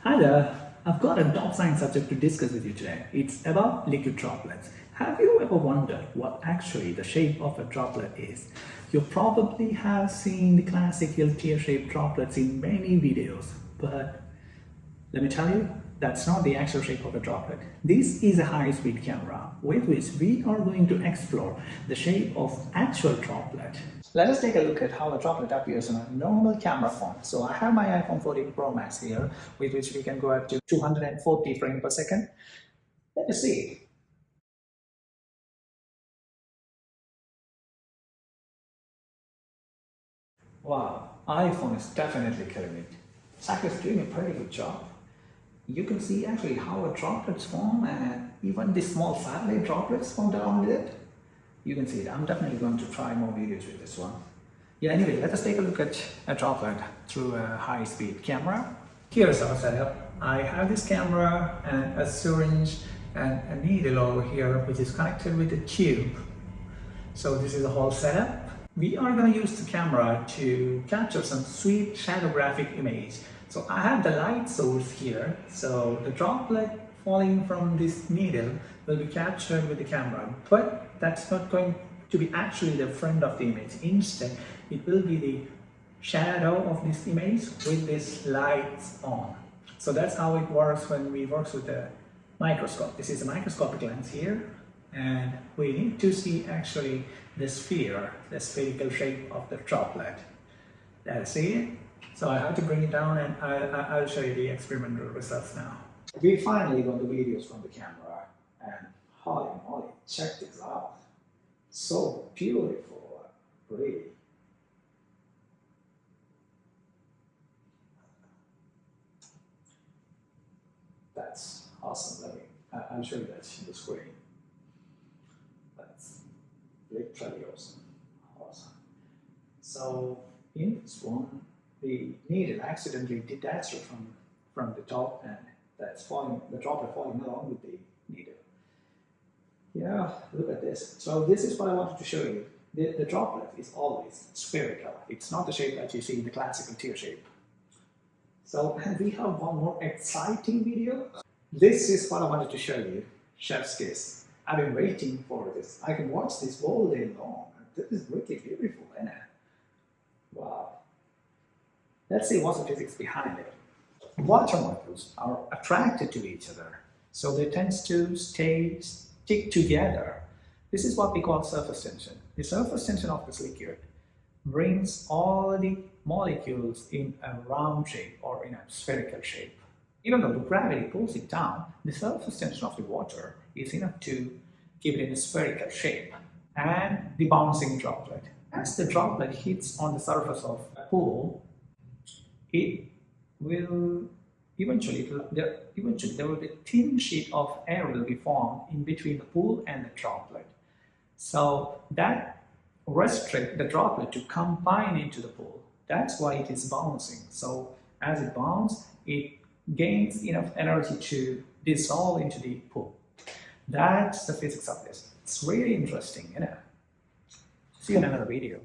Hi there, I've got a top science subject to discuss with you today. It's about liquid droplets. Have you ever wondered what actually the shape of a droplet is? You probably have seen the classical tear-shaped droplets in many videos, but let me tell you, that's not the actual shape of a droplet. This is a high-speed camera with which we are going to explore the shape of actual droplet. Let us take a look at how a droplet appears on a normal camera phone. So I have my iPhone 14 Pro Max here, with which we can go up to 240 frames per second. Let us see. Wow, iPhone is definitely killing it. Zach is doing a pretty good job. You can see actually how a droplets form and even the small satellite droplets formed along with it. You can see it. I'm definitely going to try more videos with this one. Yeah, anyway, let us take a look at a droplet through a high-speed camera. Here's our setup. I have this camera and a syringe and a needle over here which is connected with a tube. So this is the whole setup. We are going to use the camera to capture some sweet shadowgraphic image. So I have the light source here. So the droplet falling from this needle will be captured with the camera, but that's not going to be actually the front of the image. Instead, it will be the shadow of this image with this lights on. So that's how it works when we work with the microscope. This is a microscopic lens here, and we need to see actually the sphere, the spherical shape of the droplet. Let's see it. So I have to bring it down and I'll show you the experimental results now. We finally got the videos from the camera and holy moly, check this out. So beautiful, really. That's awesome. I'll show you that in the screen. That's literally awesome. Awesome. So in this one, the needle accidentally detached from the top, and that's falling, the droplet falling along with the needle. Yeah, look at this. So this is what I wanted to show you. The droplet is always spherical. It's not the shape that you see in the classical tear shape. So, and we have one more exciting video. This is what I wanted to show you, chef's kiss. I've been waiting for this. I can watch this all day long. This is really beautiful, isn't it? Wow. Let's see what's the physics behind it. Water molecules are attracted to each other, so they tend to stick together. This is what we call surface tension. The surface tension of this liquid brings all the molecules in a round shape or in a spherical shape. Even though the gravity pulls it down, the surface tension of the water is enough to keep it in a spherical shape. And the bouncing droplet. As the droplet hits on the surface of a pool, it will eventually there will be a thin sheet of air will be formed in between the pool and the droplet. So that restricts the droplet to combine into the pool. That's why it is bouncing. So as it bounces, it gains enough energy to dissolve into the pool. That's the physics of this. It's really interesting, you know. See you in another video.